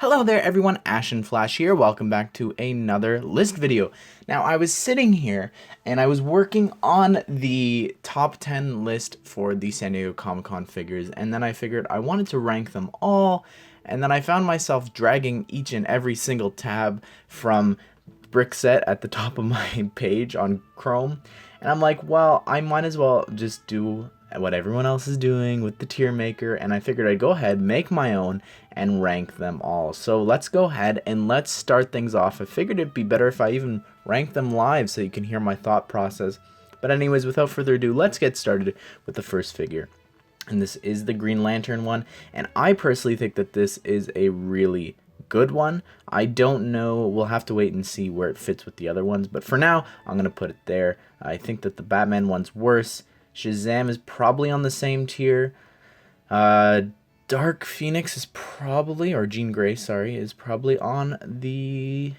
Hello there everyone, Ashnflash here, welcome back to another list video. Now I was sitting here and I was working on the top 10 list for the San Diego Comic-Con figures, and then I figured I wanted to rank them all, and then I found myself dragging each and every single tab from Brickset at the top of my page on Chrome, and I'm like, well, I might as well just do what everyone else is doing with the tier maker, and I figured I'd go ahead, make my own, and rank them all. So let's go ahead and let's start things off. I figured it'd be better if I even rank them live so you can hear my thought process. But anyways, without further ado, let's get started with the first figure. And this is the Green Lantern one, and I personally think that this is a really good one. I don't know, we'll have to wait and see where it fits with the other ones, but for now, I'm going to put it there. I think that the Batman one's worse. Shazam is probably on the same tier. Dark Phoenix is probably, or Jean Grey, sorry, is probably on the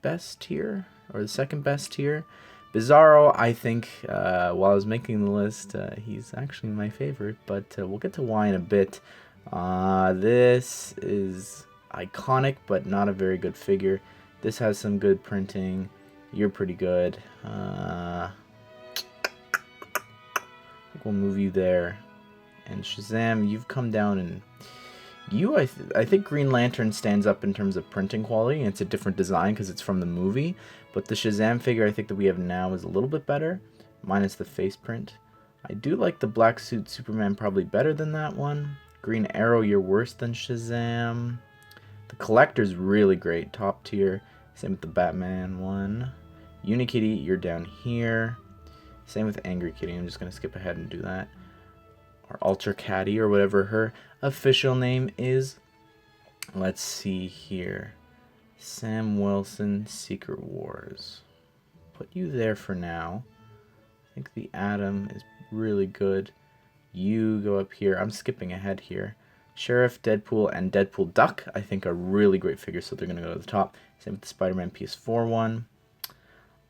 best tier, or the second best tier. Bizarro, I think, while I was making the list, he's actually my favorite, but we'll get to why in a bit. This is iconic, but not a very good figure. This has some good printing. You're pretty good. We'll move you there. And Shazam, you've come down, and I think Green Lantern stands up in terms of printing quality, and it's a different design because it's from the movie, but the Shazam figure I think that we have now is a little bit better, minus the face print. I do like the black suit Superman probably better than that one. Green Arrow, you're worse than Shazam. The Collector's really great, top tier. Same with the Batman one. Unikitty, you're down here. Same with Angry Kitty. I'm just going to skip ahead and do that. Or Ultra Caddy, or whatever her official name is. Let's see here. Sam Wilson, Secret Wars. Put you there for now. I think the Atom is really good. You go up here. I'm skipping ahead here. Sheriff, Deadpool, and Deadpool Duck, I think, are really great figures, so they're going to go to the top. Same with the Spider-Man PS4 one.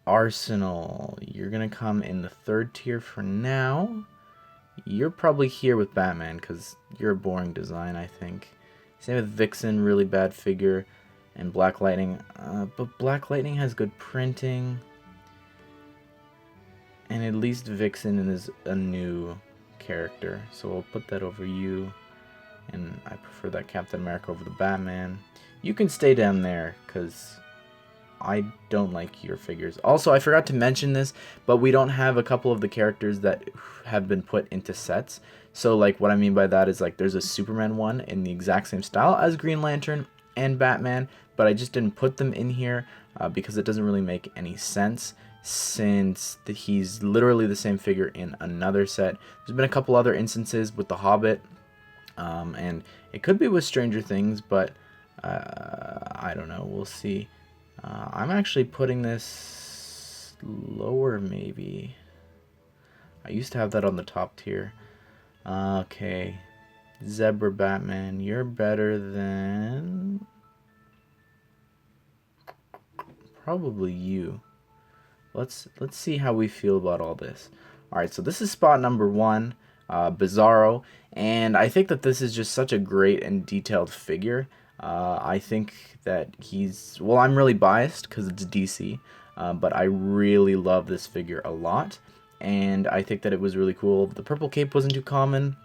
Arsenal, you're going to come in the third tier for now. You're probably here with Batman because you're a boring design, I think. Same with Vixen, really bad figure. And Black Lightning. But Black Lightning has good printing. And at least Vixen is a new character. So I'll put that over you. And I prefer that Captain America over the Batman. You can stay down there because I don't like your figures. Also, I forgot to mention this, but we don't have a couple of the characters that have been put into sets. So, like, what I mean by that is, like, there's a Superman one in the exact same style as Green Lantern and Batman, but I just didn't put them in here because it doesn't really make any sense since he's literally the same figure in another set. There's been a couple other instances with The Hobbit, and it could be with Stranger Things, but I don't know. We'll see. I'm actually putting this lower, maybe. I used to have that on the top tier. Okay. Zebra Batman, you're better than probably you. Let's see how we feel about all this. Alright, so this is spot number 1, Bizarro, and I think that this is just such a great and detailed figure. I think that well, I'm really biased because it's DC, but I really love this figure a lot, and I think that it was really cool. The purple cape wasn't too common,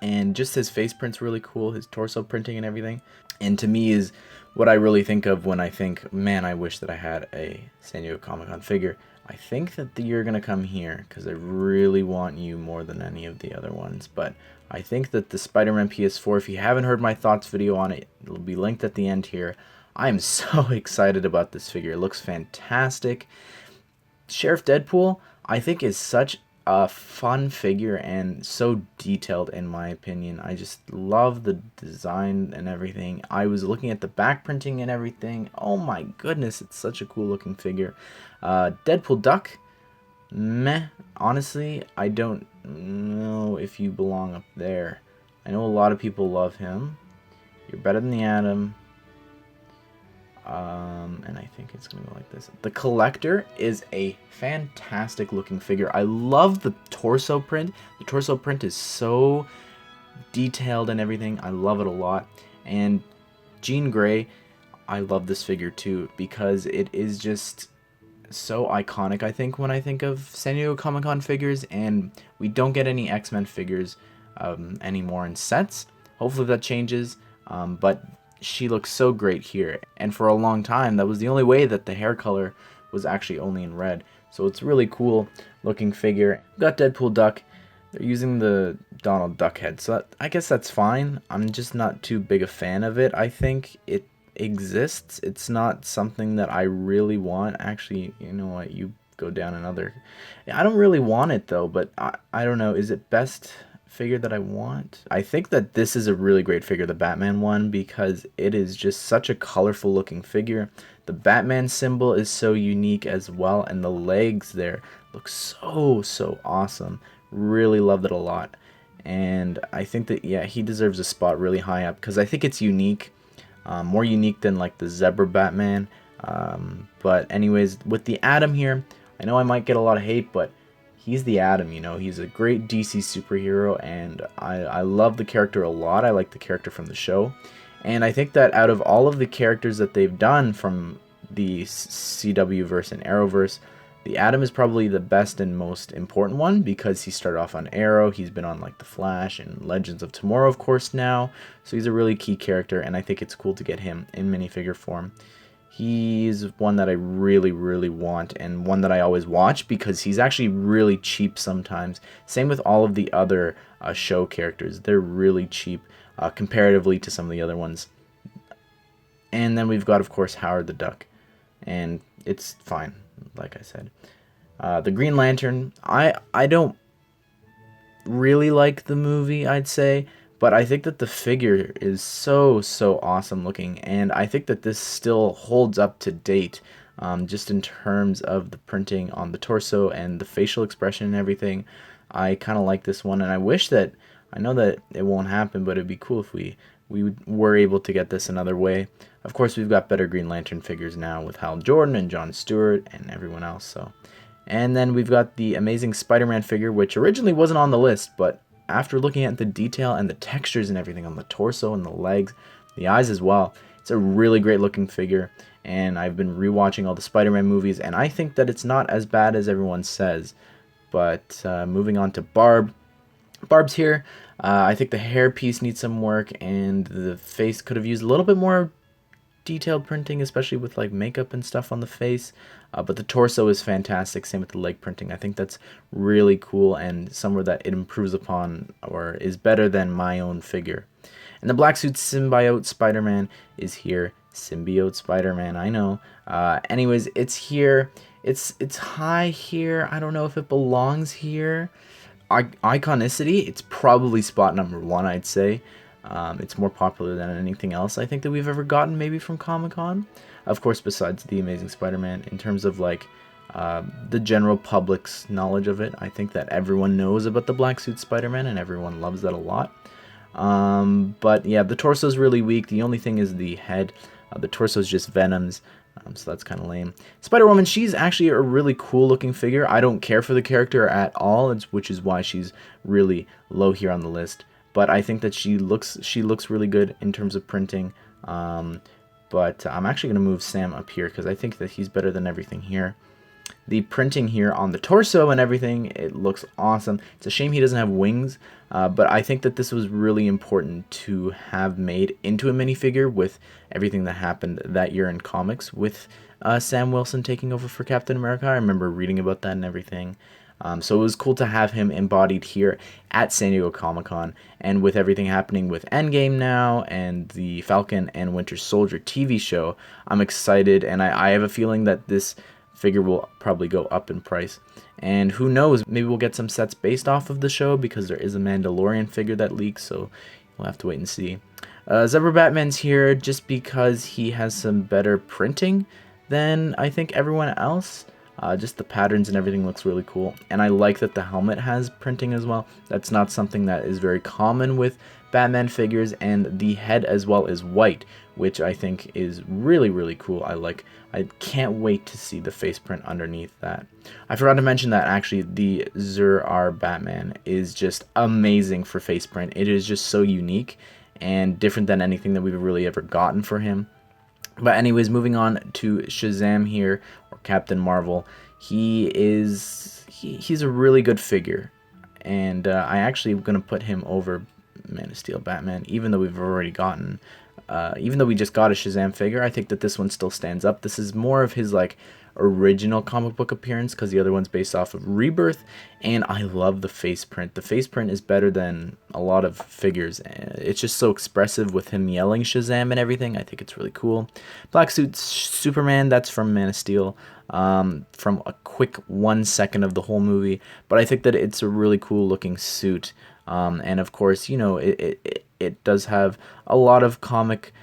and just his face print's really cool, his torso printing and everything, and to me is what I really think of when I think, man, I wish that I had a San Diego Comic-Con figure. I think that you're going to come here because I really want you more than any of the other ones, but I think that the Spider-Man PS4, if you haven't heard my thoughts video on it, it'll be linked at the end here. I am so excited about this figure. It looks fantastic. Sheriff Deadpool, I think, is such a fun figure and so detailed in my opinion. I just love the design and everything. I was looking at the back printing and everything. Oh my goodness, it's such a cool looking figure. Deadpool Duck, meh. Honestly, I don't know if you belong up there. I know a lot of people love him. You're better than the Atom. And I think it's going to go like this. The Collector is a fantastic looking figure. I love the torso print. The torso print is so detailed and everything. I love it a lot. And Jean Grey, I love this figure too because it is just so iconic, I think, when I think of San Diego Comic-Con figures, and we don't get any X-Men figures anymore in sets. Hopefully that changes, but she looks so great here, and for a long time that was the only way that the hair color was actually only in red. So it's a really cool looking figure. We've got Deadpool Duck. They're using the Donald Duck head, so I guess that's fine. I'm just not too big a fan of it. I think it exists. It's not something that I really want. Actually, you know what? You go down another. I don't really want it though, but I don't know. Is it best figure that I want? I think that this is a really great figure, the Batman one, because it is just such a colorful looking figure. The Batman symbol is so unique as well, and the legs there look so awesome. Really loved it a lot, and I think that, yeah, he deserves a spot really high up because I think it's unique. More unique than like the Zebra Batman. But anyways, with the Atom here, I know I might get a lot of hate, but he's the Atom, you know. He's a great DC superhero, and I love the character a lot. I like the character from the show. And I think that out of all of the characters that they've done from the CW verse and Arrowverse, the Atom is probably the best and most important one because he started off on Arrow. He's been on like The Flash and Legends of Tomorrow, of course, now. So he's a really key character, and I think it's cool to get him in minifigure form. He's one that I really want, and one that I always watch because he's actually really cheap sometimes. Same with all of the other show characters. They're really cheap comparatively to some of the other ones. And then we've got, of course, Howard the Duck. And it's fine, like I said. The Green Lantern, I don't really like the movie, I'd say, but I think that the figure is so awesome looking, and I think that this still holds up to date, just in terms of the printing on the torso and the facial expression and everything. I kind of like this one, and I wish that, I know that it won't happen, but it'd be cool if we were able to get this another way. Of course, we've got better Green Lantern figures now with Hal Jordan and Jon Stewart and everyone else. So, and then we've got the Amazing Spider-Man figure, which originally wasn't on the list, but after looking at the detail and the textures and everything on the torso and the legs, the eyes as well, it's a really great looking figure. And I've been rewatching all the Spider-Man movies, and I think that it's not as bad as everyone says. But moving on to Barb. Barb's here. I think the hair piece needs some work, and the face could have used a little bit more detailed printing, especially with like makeup and stuff on the face. But the torso is fantastic. Same with the leg printing. I think that's really cool and somewhere that it improves upon or is better than my own figure. And the black suit symbiote Spider-Man is here. Symbiote Spider-Man, I know. Anyways, it's here. It's high here. I don't know if it belongs here. Iconicity, it's probably spot number 1, I'd say. It's more popular than anything else I think that we've ever gotten, maybe from Comic-Con. Of course, besides the Amazing Spider-Man, in terms of like the general public's knowledge of it, I think that everyone knows about the black suit Spider-Man, and everyone loves that a lot. But yeah, the torso is really weak. The only thing is the head. The torso is just Venom's. So that's kind of lame. Spider-Woman, she's actually a really cool looking figure. I don't care for the character at all, which is why she's really low here on the list. But I think that she looks really good in terms of printing. But I'm actually going to move Sam up here because I think that he's better than everything here. The printing here on the torso and everything, it looks awesome. It's a shame he doesn't have wings, but I think that this was really important to have made into a minifigure with everything that happened that year in comics with Sam Wilson taking over for Captain America. I remember reading about that and everything. So it was cool to have him embodied here at San Diego Comic-Con, and with everything happening with Endgame now and the Falcon and Winter Soldier TV show, I'm excited, and I have a feeling that this figure will probably go up in price. And who knows, maybe we'll get some sets based off of the show because there is a Mandalorian figure that leaks, so we'll have to wait and see. Zebra Batman's here just because he has some better printing than I think everyone else. Just the patterns and everything looks really cool, and I like that the helmet has printing as well. That's not something that is very common with Batman figures, and the head as well is white, which I think is really cool. I can't wait to see the face print underneath that. I forgot to mention that actually the Zur-Ar Batman is just amazing for face print. It is just so unique, and different than anything that we've really ever gotten for him. But anyways, moving on to Shazam here, or Captain Marvel. He's a really good figure, and I actually am gonna put him over Man of Steel, Batman, even though we've already gotten, even though we just got a Shazam figure. I think that this one still stands up. This is more of his like original comic book appearance, because the other one's based off of Rebirth, and I love the face print. The face print is better than a lot of figures. It's just so expressive with him yelling Shazam and everything. I think it's really cool. Black Suit Superman, that's from Man of Steel, from a quick 1 second of the whole movie, but I think that it's a really cool looking suit. And of course, you know, it does have a lot of comic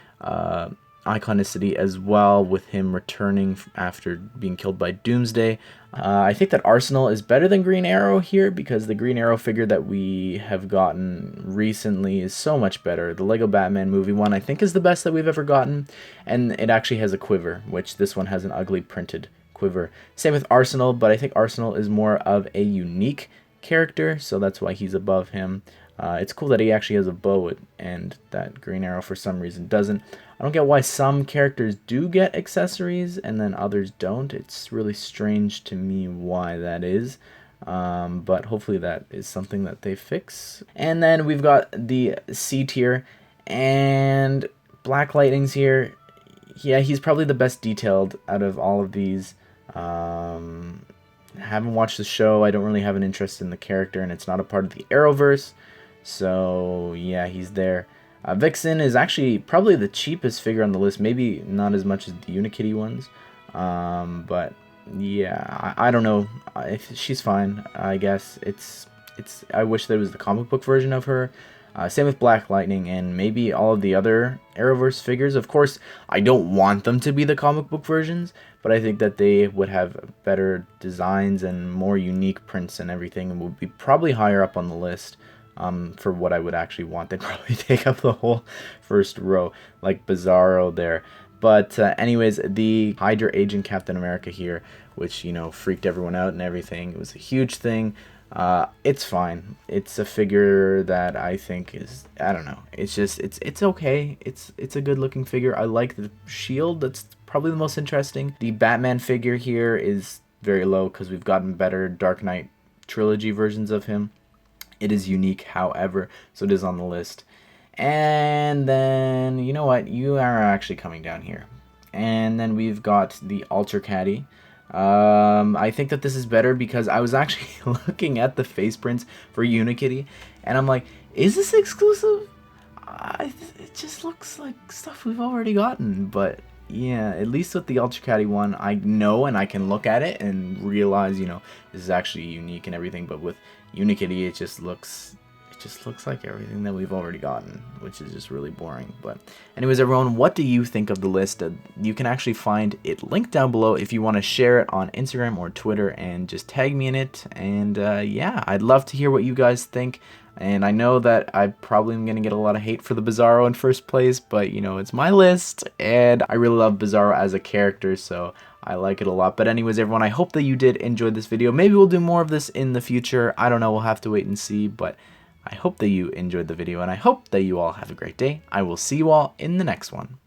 iconicity as well, with him returning after being killed by Doomsday. I think that Arsenal is better than Green Arrow here, because the Green Arrow figure that we have gotten recently is so much better. The Lego Batman movie one, I think, is the best that we've ever gotten, and it actually has a quiver, which this one has an ugly printed quiver. Same with Arsenal, but I think Arsenal is more of a unique character, so that's why he's above him. It's cool that he actually has a bow, and that Green Arrow for some reason doesn't. I don't get why some characters do get accessories and then others don't. It's really strange to me why that is, but hopefully that is something that they fix. And then we've got the C tier, and Black Lightning's here. Yeah, he's probably the best detailed out of all of these. Haven't watched the show. I don't really have an interest in the character, and it's not a part of the Arrowverse. So yeah, he's there. Vixen is actually probably the cheapest figure on the list. Maybe not as much as the Unikitty ones. But yeah, I don't know. She's fine, I guess. I wish there was the comic book version of her. Same with Black Lightning and maybe all of the other Arrowverse figures. Of course, I don't want them to be the comic book versions, but I think that they would have better designs and more unique prints and everything, and would be probably higher up on the list. For what I would actually want. They'd probably take up the whole first row, like Bizarro there. But anyways, the Hydra Agent Captain America here, which, you know, freaked everyone out and everything. It was a huge thing. It's fine. It's a figure that I think is, I don't know. It's just, it's okay. It's a good looking figure. I like the shield. That's probably the most interesting. The Batman figure here is very low because we've gotten better Dark Knight trilogy versions of him. It is unique, however, so it is on the list. And then, you know what? You are actually coming down here. And then we've got the Ultra Caddy. I think that this is better because I was actually looking at the face prints for Unikitty, and I'm like, is this exclusive? It just looks like stuff we've already gotten, but yeah, at least with the Ultra Caddy one, I know and I can look at it and realize, you know, this is actually unique and everything. But with Unikitty, it just looks like everything that we've already gotten, which is just really boring. But anyways, everyone, what do you think of the list? You can actually find it linked down below if you want to share it on Instagram or Twitter, and just tag me in it. And yeah, I'd love to hear what you guys think. And I know that I probably am going to get a lot of hate for the Bizarro in first place, but, you know, it's my list, and I really love Bizarro as a character, so I like it a lot. But anyways, everyone, I hope that you did enjoy this video. Maybe we'll do more of this in the future. I don't know. We'll have to wait and see, but I hope that you enjoyed the video, and I hope that you all have a great day. I will see you all in the next one.